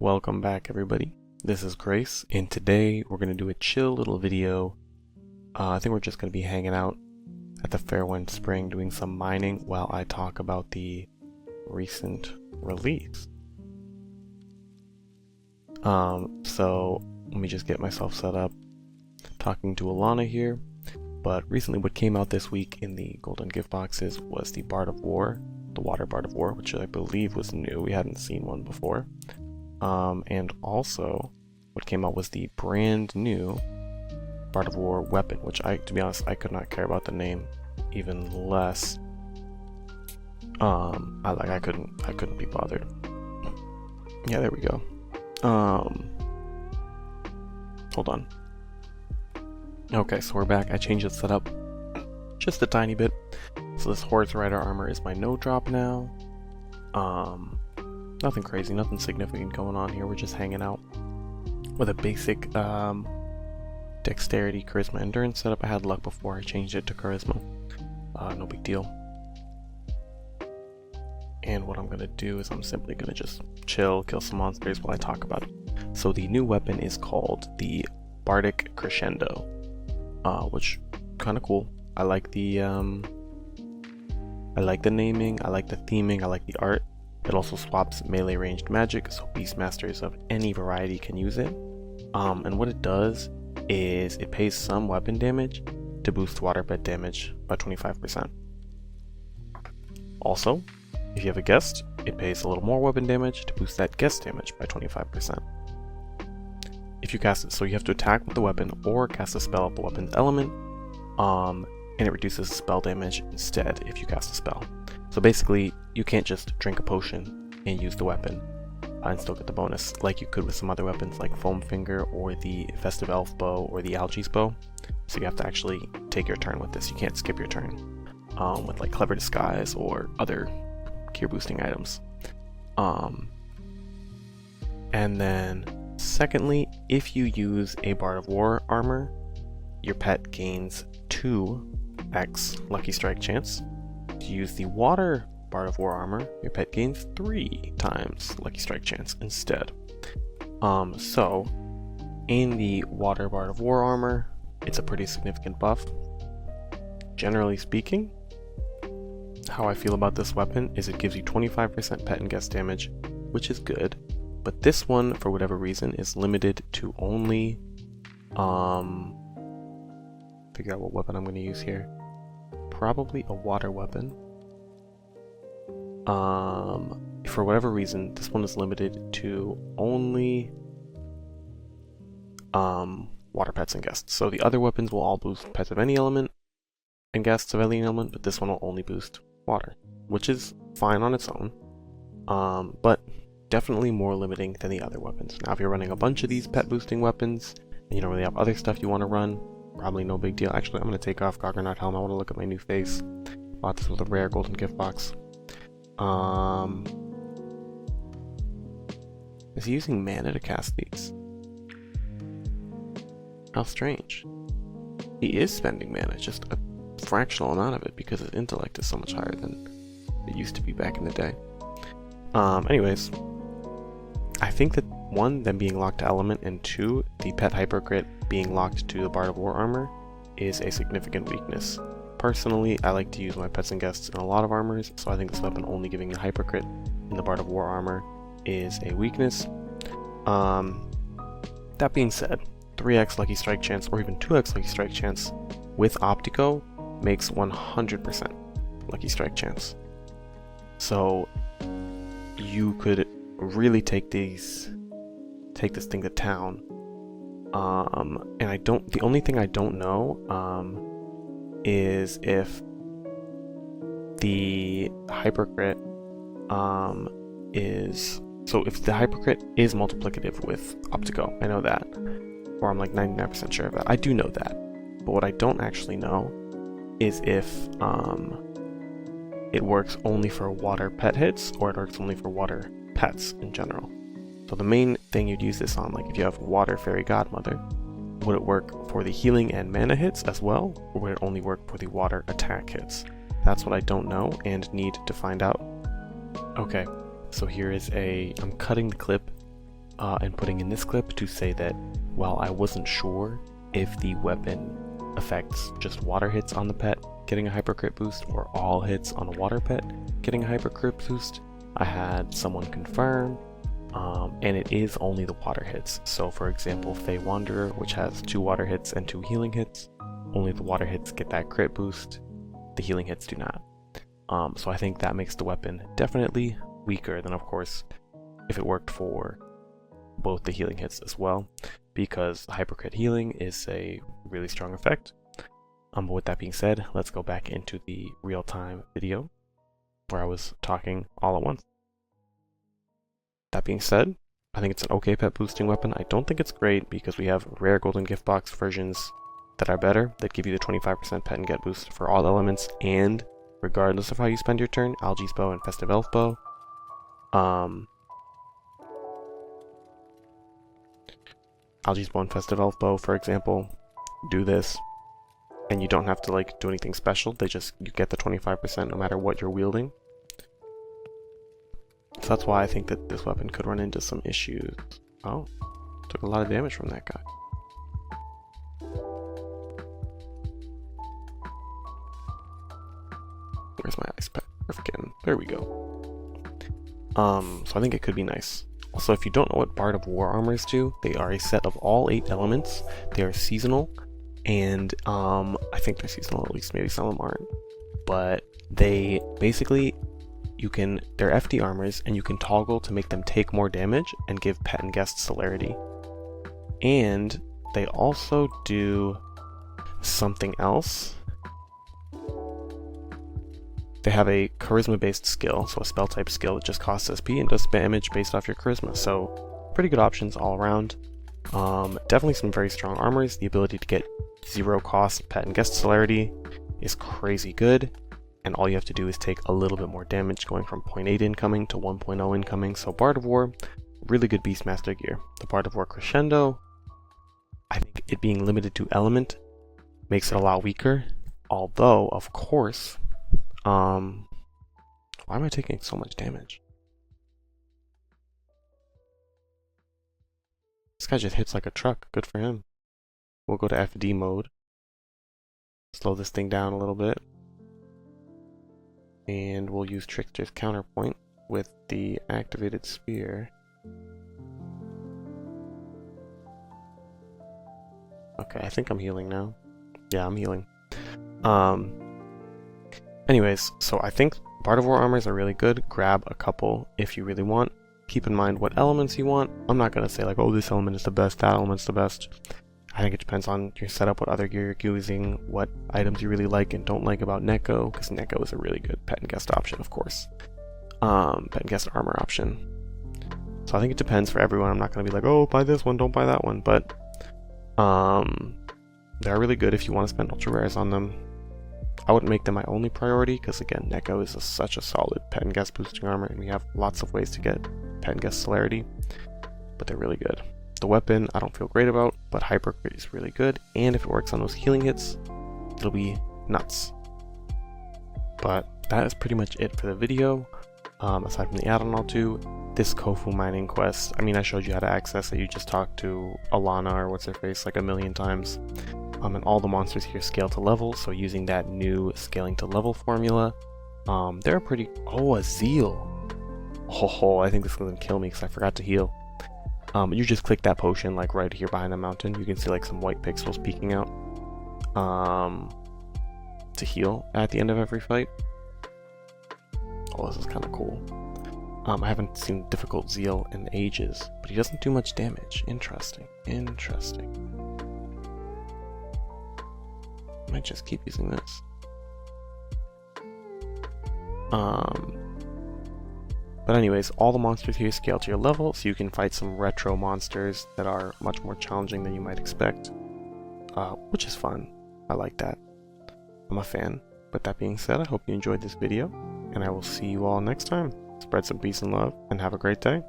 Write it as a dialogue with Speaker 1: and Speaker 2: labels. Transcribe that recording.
Speaker 1: Welcome back everybody. This is Grace, and today we're going to do a chill little video. I think we're just going to be hanging out at the Fairwind Spring doing some mining while I talk about the recent release. So let me just get myself set up. Talking to Alana here, but recently what came out this week in the golden gift boxes was the Bard of War, the Water Bard of War, which I believe was new. We hadn't seen one before. And also what came out was the brand new Bard of War weapon, which to be honest, I could not care about the name even less. I couldn't be bothered. Yeah, there we go. Hold on. Okay, so we're back. I changed the setup just a tiny bit. So this Horse Rider armor is my no drop now. Nothing crazy, nothing significant going on here. We're just hanging out with a basic dexterity, charisma, endurance setup. I had luck before. I changed it to charisma. No big deal. And what I'm going to do is I'm simply going to just chill, kill some monsters while I talk about it. So the new weapon is called the Bardic Crescendo, which kind of cool. I like the naming, I like the theming, I like the art. It also swaps melee ranged magic, so Beastmasters of any variety can use it. And what it does is it pays some weapon damage to boost water pet damage by 25%. Also, if you have a guest, it pays a little more weapon damage to boost that guest damage by 25%. If you cast it, so you have to attack with the weapon or cast a spell of the weapon's element, and it reduces spell damage instead if you cast a spell. So basically, you can't just drink a potion and use the weapon and still get the bonus like you could with some other weapons like Foam Finger or the Festive Elf Bow or the Algae's Bow. So you have to actually take your turn with this. You can't skip your turn with like Clever Disguise or other gear boosting items. And then secondly, if you use a Bard of War armor, your pet gains 2x Lucky Strike chance. To use the Water Bard of War armor, your pet gains 3 times Lucky Strike chance instead. So in the Water Bard of War armor, it's a pretty significant buff. Generally speaking, how I feel about this weapon is it gives you 25% pet and guest damage, which is good, but this one, for whatever reason, is limited to only figure out what weapon I'm going to use here. Probably a water weapon. For whatever reason, this one is limited to only water pets and guests. So the other weapons will all boost pets of any element and guests of any element, but this one will only boost water, which is fine on its own, but definitely more limiting than the other weapons. Now, if you're running a bunch of these pet boosting weapons and you don't really have other stuff you want to run, probably no big deal. Actually, I'm going to take off Goggernaut Helm. I want to look at my new face. Bought this with a rare golden gift box. Is he using mana to cast these? How strange. He is spending mana, just a fractional amount of it because his intellect is so much higher than it used to be back in the day. Anyways, I think that one, them being locked to element, and two, the pet hypercrit being locked to the Bard of War armor is a significant weakness. Personally, I like to use my pets and guests in a lot of armors, so I think this weapon only giving the hypercrit in the Bard of War armor is a weakness. That being said, 3x Lucky Strike chance or even 2x Lucky Strike chance with Optico makes 100% Lucky Strike chance. So you could really take this thing to town. And the only thing I don't know is if the hypercrit if the hypercrit is multiplicative with Optico. I know that, or I'm like 99% sure of that. I do know that, but what I don't actually know is if it works only for water pet hits or it works only for water pets in general. So the main thing you'd use this on, like if you have Water Fairy Godmother, would it work for the healing and mana hits as well, or would it only work for the water attack hits? That's what I don't know and need to find out. Okay, so here is I'm cutting the clip and putting in this clip to say that while I wasn't sure if the weapon affects just water hits on the pet getting a hypercrit boost or all hits on a water pet getting a hypercrit boost, I had someone confirm, and it is only the water hits. So for example, Fey Wanderer, which has 2 water hits and 2 healing hits, only the water hits get that crit boost, the healing hits do not. So I think that makes the weapon definitely weaker than, of course, if it worked for both the healing hits as well, because hypercrit healing is a really strong effect. But with that being said, let's go back into the real-time video where I was talking all at once. That being said, I think it's an okay pet boosting weapon. I don't think it's great because we have rare golden gift box versions that are better, that give you the 25% pet and get boost for all elements, and regardless of how you spend your turn, Algae's Bow and Festive Elf Bow. Algae's Bow and Festive Elf Bow, for example, do this, and you don't have to like do anything special. You get the 25% no matter what you're wielding. So that's why I think that this weapon could run into some issues. Oh, took a lot of damage from that guy. Where's my ice pack? Again, there we go. So I think it could be nice. Also, if you don't know what Bard of War armors do, they are a set of all 8 elements. They are seasonal, and I think they're seasonal, at least maybe some of them aren't. But they basically, they're FD armors, and you can toggle to make them take more damage and give pet and guest celerity. And they also do something else. They have a charisma-based skill, so a spell-type skill that just costs SP and does damage based off your charisma. So pretty good options all around. Definitely some very strong armors. The ability to get 0 cost pet and guest celerity is crazy good, and all you have to do is take a little bit more damage, going from 0.8 incoming to 1.0 incoming. So Bard of War, really good Beastmaster gear. The Bard of War Crescendo, I think it being limited to element makes it a lot weaker, although of course, why am I taking so much damage? This guy just hits like a truck. Good for him. We'll go to FD mode. Slow this thing down a little bit. And we'll use Trickster's Counterpoint with the activated spear. Okay, I think I'm healing now. Yeah, I'm healing. Anyways, so I think Bard of War armors are really good. Grab a couple if you really want. Keep in mind what elements you want. I'm not going to say like, oh, this element is the best, that element's the best. I think it depends on your setup, what other gear you're using, what items you really like and don't like about Neko, because Neko is a really good pet and guest option, of course. Pet and guest armor option. So I think it depends for everyone. I'm not going to be like, oh, buy this one, don't buy that one, but they're really good if you want to spend ultra rares on them. I wouldn't make them my only priority, because again, Neko is such a solid pet and guest boosting armor, and we have lots of ways to get pet and guest celerity, but they're really good. The weapon, I don't feel great about, but hypercrit is really good, and if it works on those healing hits, it'll be nuts. But that is pretty much it for the video. Aside from the add-on I'll do, this Kofu mining quest, I mean, I showed you how to access it. You just talk to Alana, or what's her face, like a million times. And all the monsters here scale to level, so using that new scaling to level formula, they're pretty... Oh, a Zeal! Oh, I think this is gonna kill me because I forgot to heal. You just click that potion like right here behind the mountain. You can see like some white pixels peeking out to heal at the end of every fight. Oh, this is kind of cool. I haven't seen difficult Zeal in ages, but he doesn't do much damage. Interesting. Interesting. I might just keep using this. But anyways, all the monsters here scale to your level, so you can fight some retro monsters that are much more challenging than you might expect, which is fun. I like that. I'm a fan. But that being said, I hope you enjoyed this video, and I will see you all next time. Spread some peace and love, and have a great day.